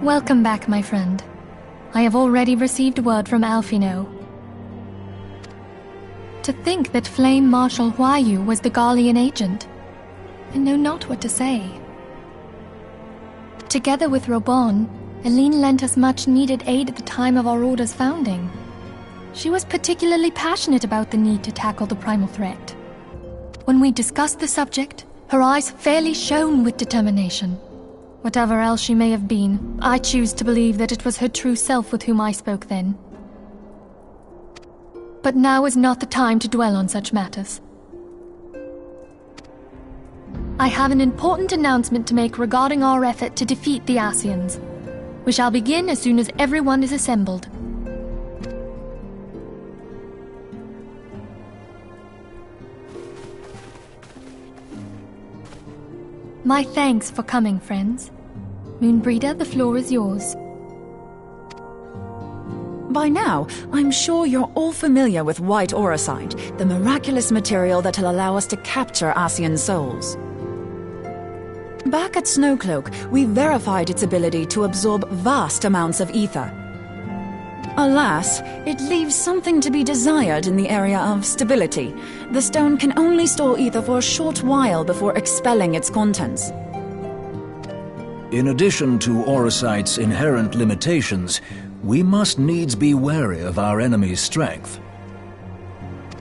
Welcome back, my friend. I have already received word from Alphinaud. To think that Flame Marshal Huayu was the Garlean agent. I know not what to say. Together with Robon, Eline lent us much-needed aid at the time of our Order's founding. She was particularly passionate about the need to tackle the primal threat. When we discussed the subject, her eyes fairly shone with determination. Whatever else she may have been, I choose to believe that it was her true self with whom I spoke then. But now is not the time to dwell on such matters. I have an important announcement to make regarding our effort to defeat the Ascians. We shall begin as soon as everyone is assembled. My thanks for coming, friends. Moonbreeder, the floor is yours. By now, I'm sure you're all familiar with white auracite, the miraculous material that'll allow us to capture Ascian souls. Back at Snowcloak, we verified its ability to absorb vast amounts of ether. Alas, it leaves something to be desired in the area of stability. The stone can only store ether for a short while before expelling its contents. In addition to auracite's inherent limitations, we must needs be wary of our enemy's strength.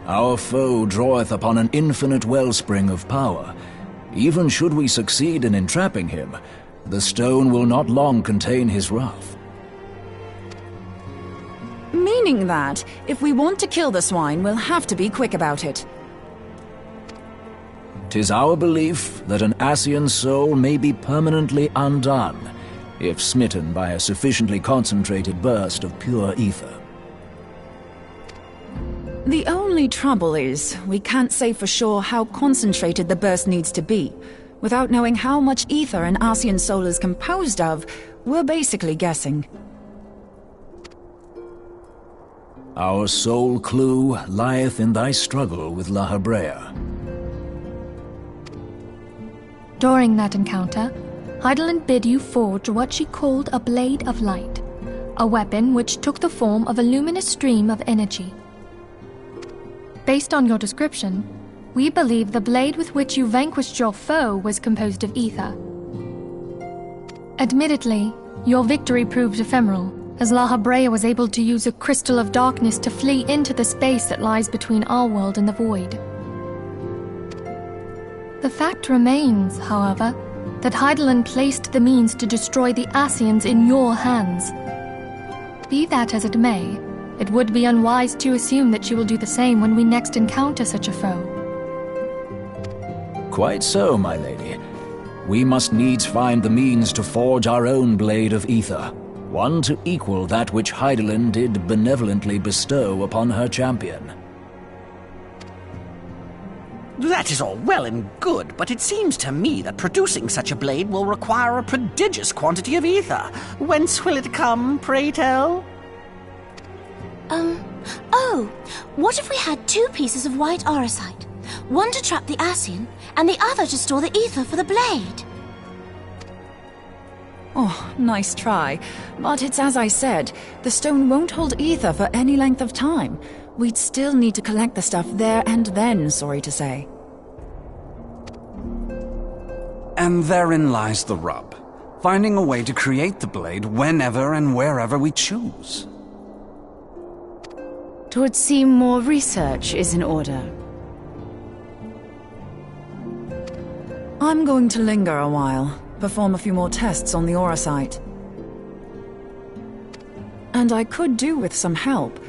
Our foe draweth upon an infinite wellspring of power. Even should we succeed in entrapping him, the stone will not long contain his wrath. Meaning that, if we want to kill the swine, we'll have to be quick about it. 'Tis our belief that an Ascian soul may be permanently undone, if smitten by a sufficiently concentrated burst of pure ether. The only trouble is, we can't say for sure how concentrated the burst needs to be. Without knowing how much ether an Ascian soul is composed of, we're basically guessing. Our sole clue lieth in thy struggle with La Habrea. During that encounter, Heidelin bid you forge what she called a Blade of Light, a weapon which took the form of a luminous stream of energy. Based on your description, we believe the blade with which you vanquished your foe was composed of ether. Admittedly, your victory proved ephemeral, as La Habrea was able to use a crystal of darkness to flee into the space that lies between our world and the void. The fact remains, however, that Heidelin placed the means to destroy the Ascians in your hands. Be that as it may, it would be unwise to assume that she will do the same when we next encounter such a foe. Quite so, my lady. We must needs find the means to forge our own blade of ether, one to equal that which Heidelin did benevolently bestow upon her champion. That is all well and good, but it seems to me that producing such a blade will require a prodigious quantity of ether. Whence will it come, pray tell? What if we had two pieces of white auracite? One to trap the Ascian, and the other to store the ether for the blade. Oh, nice try. But it's as I said, the stone won't hold ether for any length of time. We'd still need to collect the stuff there and then, sorry to say. And therein lies the rub. Finding a way to create the blade whenever and wherever we choose. 'Twould seem more research is in order. I'm going to linger a while, perform a few more tests on the auracite. And I could do with some help.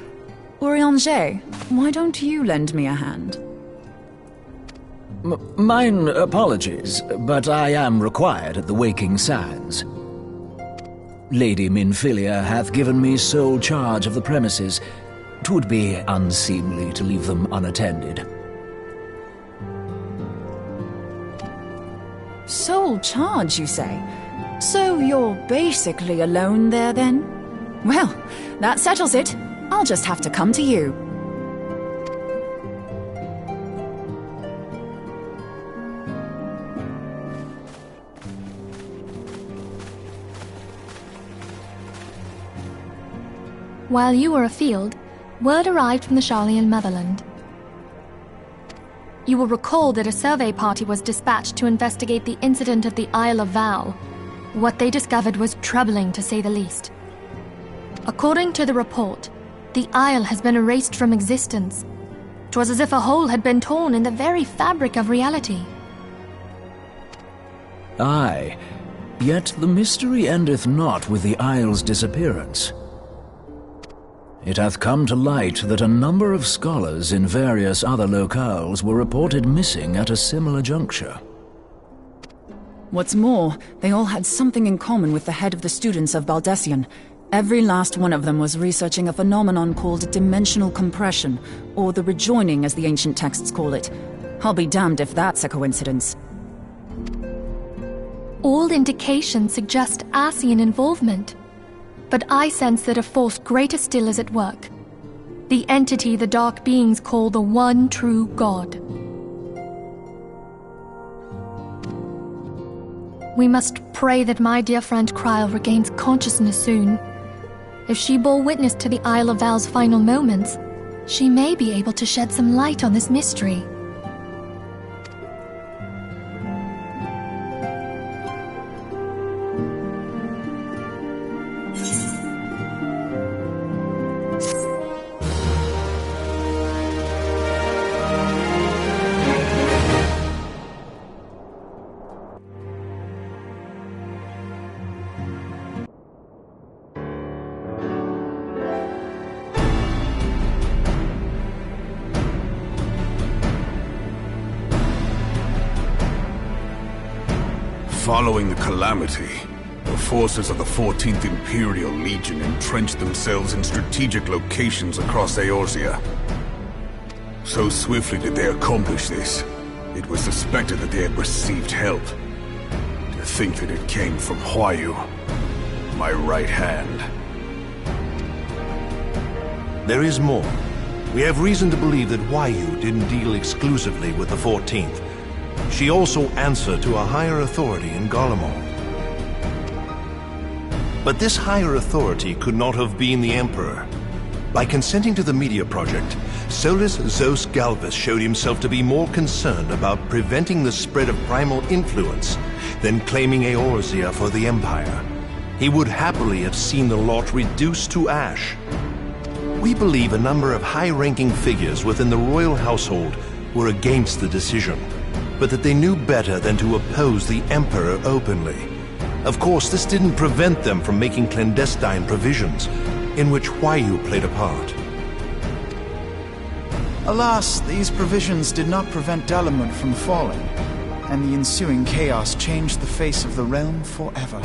Urianger, why don't you lend me a hand? Mine apologies, but I am required at the Waking Sands. Lady Minfilia hath given me sole charge of the premises. 'Twould be unseemly to leave them unattended. Sole charge, you say? So you're basically alone there, then? Well, that settles it. I'll just have to come to you. While you were afield, word arrived from the Charlian motherland. You will recall that a survey party was dispatched to investigate the incident at the Isle of Val. What they discovered was troubling, to say the least. According to the report, the Isle has been erased from existence. 'Twas as if a hole had been torn in the very fabric of reality. Aye, yet the mystery endeth not with the Isle's disappearance. It hath come to light that a number of scholars in various other locales were reported missing at a similar juncture. What's more, they all had something in common with the head of the students of Baldessian. Every last one of them was researching a phenomenon called dimensional compression, or the rejoining as the ancient texts call it. I'll be damned if that's a coincidence. All indications suggest Ascian involvement, but I sense that a force greater still is at work. The entity the Dark Beings call the One True God. We must pray that my dear friend Kryl regains consciousness soon. If she bore witness to the Isle of Val's final moments, she may be able to shed some light on this mystery. Following the calamity, the forces of the 14th Imperial Legion entrenched themselves in strategic locations across Eorzea. So swiftly did they accomplish this, it was suspected that they had received help. To think that it came from Huayu, my right hand. There is more. We have reason to believe that Huayu didn't deal exclusively with the 14th. She also answered to a higher authority in Garlemald. But this higher authority could not have been the Emperor. By consenting to the Media Project, Solus Zos Galvus showed himself to be more concerned about preventing the spread of primal influence than claiming Eorzea for the Empire. He would happily have seen the lot reduced to ash. We believe a number of high-ranking figures within the royal household were against the decision, but that they knew better than to oppose the Emperor openly. Of course, this didn't prevent them from making clandestine provisions, in which Huayu played a part. Alas, these provisions did not prevent Dalamud from falling, and the ensuing chaos changed the face of the realm forever.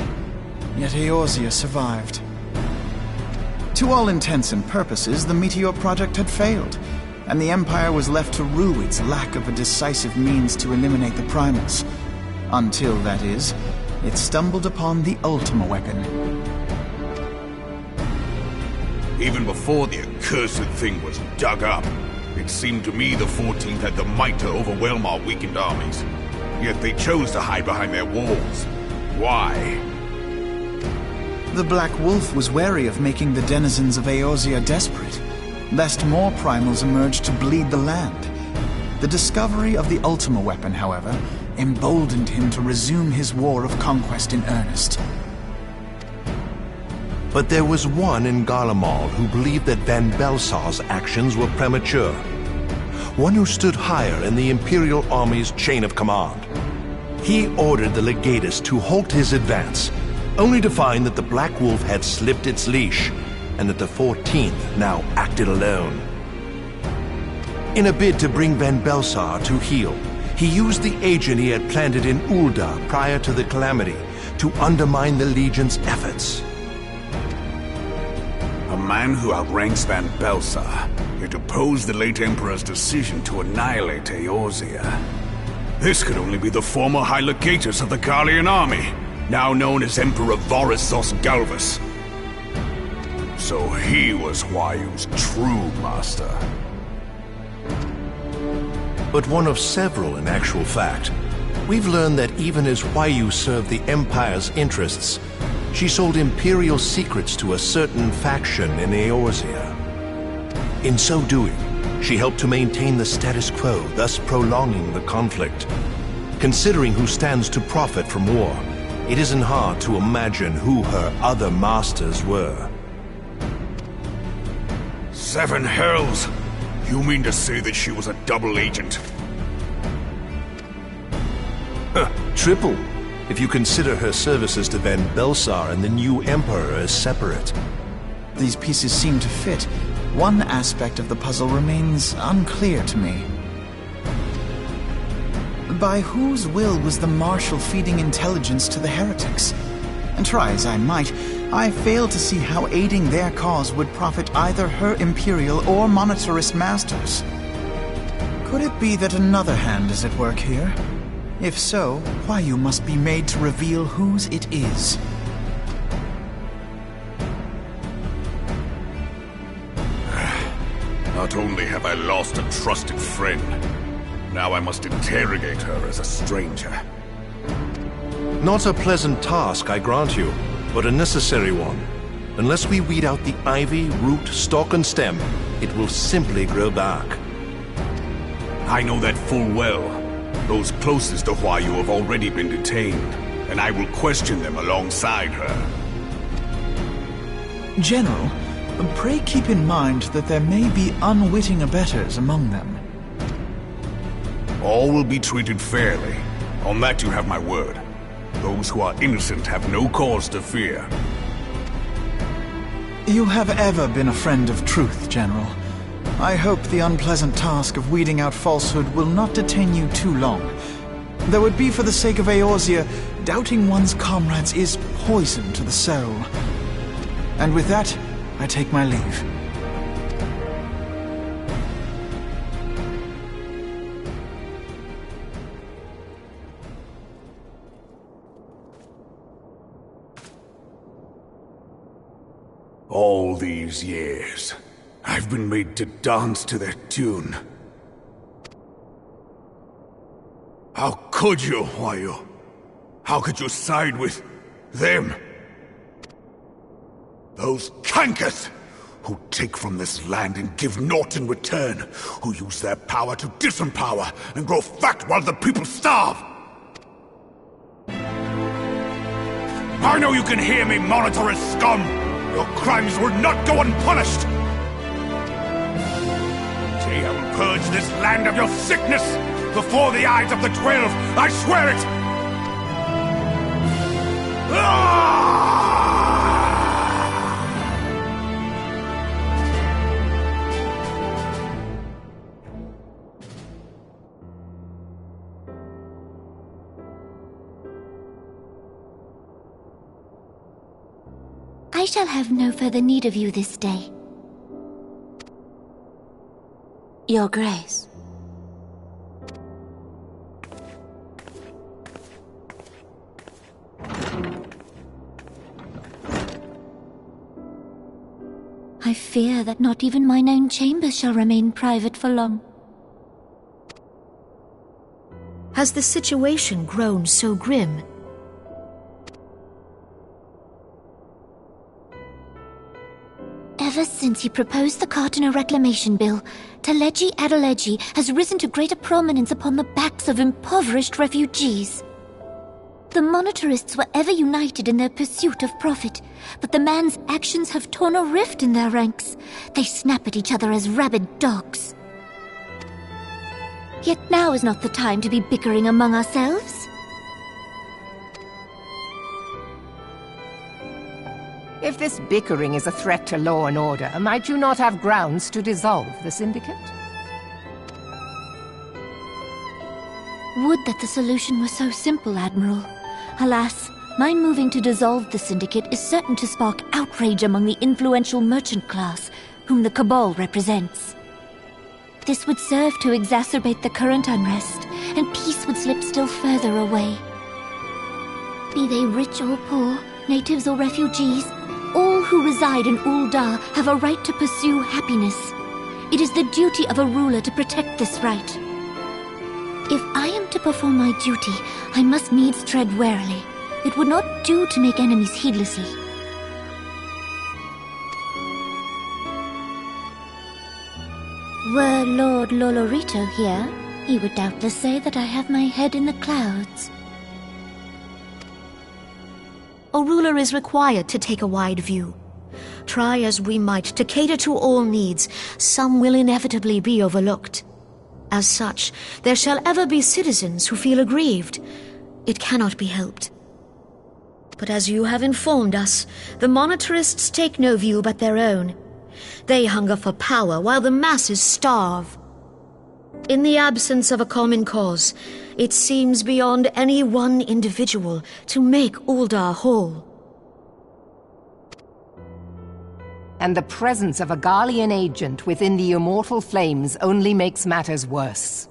Yet Eorzea survived. To all intents and purposes, the Meteor Project had failed, and the Empire was left to rue its lack of a decisive means to eliminate the primals. Until, that is, it stumbled upon the Ultima weapon. Even before the accursed thing was dug up, it seemed to me the 14th had the might to overwhelm our weakened armies. Yet they chose to hide behind their walls. Why? The Black Wolf was wary of making the denizens of Eorzea desperate, lest more primals emerged to bleed the land. The discovery of the Ultima weapon, however, emboldened him to resume his war of conquest in earnest. But there was one in Garlemald who believed that Van Belsar's actions were premature. One who stood higher in the Imperial Army's chain of command. He ordered the Legatus to halt his advance, only to find that the Black Wolf had slipped its leash, and that the 14th now acted alone. In a bid to bring Van Belsar to heel, he used the agent he had planted in Ul'dah prior to the calamity to undermine the Legion's efforts. A man who outranks Van Belsar, yet opposed the late Emperor's decision to annihilate Eorzea. This could only be the former High Legatus of the Garlean army, now known as Emperor Voris Zos Galvus. So he was Huayu's true master. But one of several in actual fact. We've learned that even as Huayu served the Empire's interests, She sold Imperial secrets to a certain faction in Eorzea. In so doing, she helped to maintain the status quo, thus prolonging the conflict. Considering who stands to profit from war, it isn't hard to imagine who her other masters were. 7 hells! You mean to say that she was a double agent? Triple, if you consider her services to Van Belsar and the new Emperor as separate. These pieces seem to fit. One aspect of the puzzle remains unclear to me. By whose will was the Marshal feeding intelligence to the heretics? And try as I might, I fail to see how aiding their cause would profit either her Imperial or monetarist masters. Could it be that another hand is at work here? If so, why you must be made to reveal whose it is. Not only have I lost a trusted friend, now I must interrogate her as a stranger. Not a pleasant task, I grant you, but a necessary one. Unless we weed out the ivy, root, stalk, and stem, it will simply grow back. I know that full well. Those closest to Huayu have already been detained, and I will question them alongside her. General, pray keep in mind that there may be unwitting abettors among them. All will be treated fairly. On that you have my word. Those who are innocent have no cause to fear. You have ever been a friend of truth, General. I hope the unpleasant task of weeding out falsehood will not detain you too long. Though it be for the sake of Eorzea, doubting one's comrades is poison to the soul. And with that, I take my leave. All these years, I've been made to dance to their tune. How could you, Huayu? How could you side with them? Those cankers who take from this land and give naught in return, who use their power to disempower and grow fat while the people starve. I know you can hear me, monetarist scum! Your crimes will not go unpunished! Today I will purge this land of your sickness before the eyes of the 12, I swear it! I shall have no further need of you this day. Your Grace. I fear that not even mine own chambers shall remain private for long. Has the situation grown so grim? Ever since he proposed the Cartiner Reclamation Bill, Teleji Adeleji has risen to greater prominence upon the backs of impoverished refugees. The monetarists were ever united in their pursuit of profit, but the man's actions have torn a rift in their ranks. They snap at each other as rabid dogs. Yet now is not the time to be bickering among ourselves. If this bickering is a threat to law and order, might you not have grounds to dissolve the Syndicate? Would that the solution were so simple, Admiral. Alas, mine moving to dissolve the Syndicate is certain to spark outrage among the influential merchant class, whom the Cabal represents. This would serve to exacerbate the current unrest, and peace would slip still further away. Be they rich or poor, natives or refugees, all who reside in Ul'dah have a right to pursue happiness. It is the duty of a ruler to protect this right. If I am to perform my duty, I must needs tread warily. It would not do to make enemies heedlessly. Were Lord Lolorito here, he would doubtless say that I have my head in the clouds. A ruler is required to take a wide view. Try as we might to cater to all needs, some will inevitably be overlooked. As such, there shall ever be citizens who feel aggrieved. It cannot be helped. But as you have informed us, the monetarists take no view but their own. They hunger for power while the masses starve. In the absence of a common cause, it seems beyond any one individual to make Uldar whole. And the presence of a Garlean agent within the immortal flames only makes matters worse.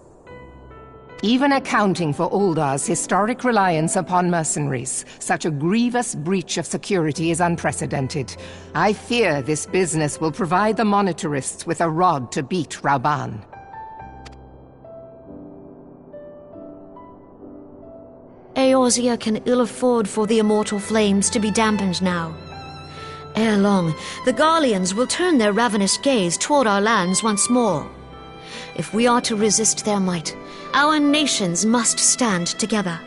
Even accounting for Uldar's historic reliance upon mercenaries, such a grievous breach of security is unprecedented. I fear this business will provide the monetarists with a rod to beat Rauban. Eorzea can ill afford for the immortal flames to be dampened now. Ere long, the Garleans will turn their ravenous gaze toward our lands once more. If we are to resist their might, our nations must stand together.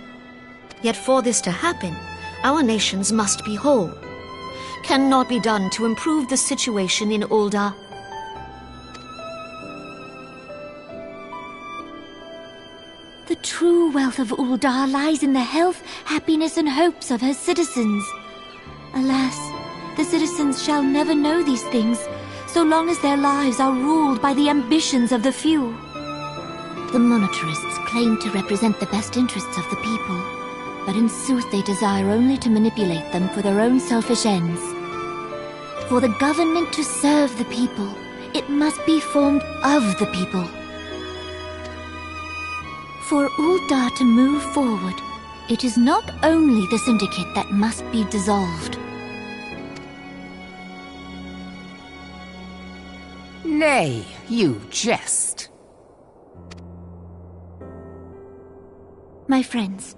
Yet for this to happen, our nations must be whole. Cannot be done to improve the situation in Uldar. The true wealth of Uldar lies in the health, happiness, and hopes of her citizens. Alas, the citizens shall never know these things, so long as their lives are ruled by the ambitions of the few. The monetarists claim to represent the best interests of the people, but in sooth they desire only to manipulate them for their own selfish ends. For the government to serve the people, it must be formed of the people. For Uldar to move forward, it is not only the Syndicate that must be dissolved. Nay, you jest. My friends,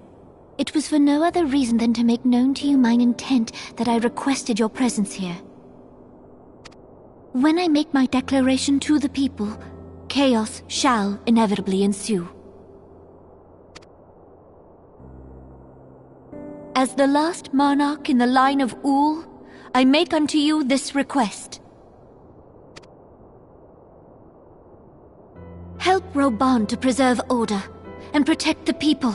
it was for no other reason than to make known to you mine intent that I requested your presence here. When I make my declaration to the people, chaos shall inevitably ensue. As the last monarch in the line of Ul, I make unto you this request. Help Rauban to preserve order and protect the people.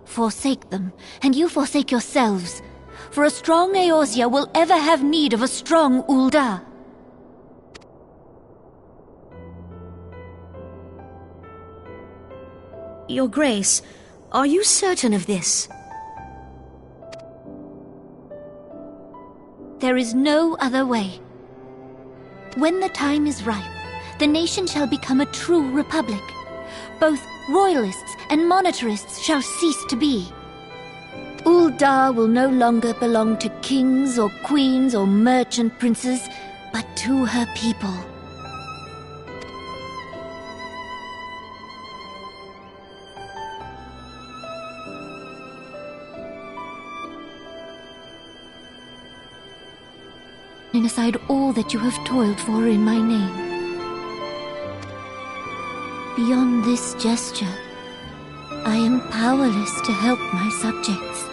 Forsake them, and you forsake yourselves, for a strong Eorzea will ever have need of a strong Uldar. Your Grace, are you certain of this? There is no other way. When the time is ripe, the nation shall become a true republic. Both royalists and monetarists shall cease to be. Uldar will no longer belong to kings or queens or merchant princes, but to her people. Setting aside all that you have toiled for in my name. Beyond this gesture, I am powerless to help my subjects.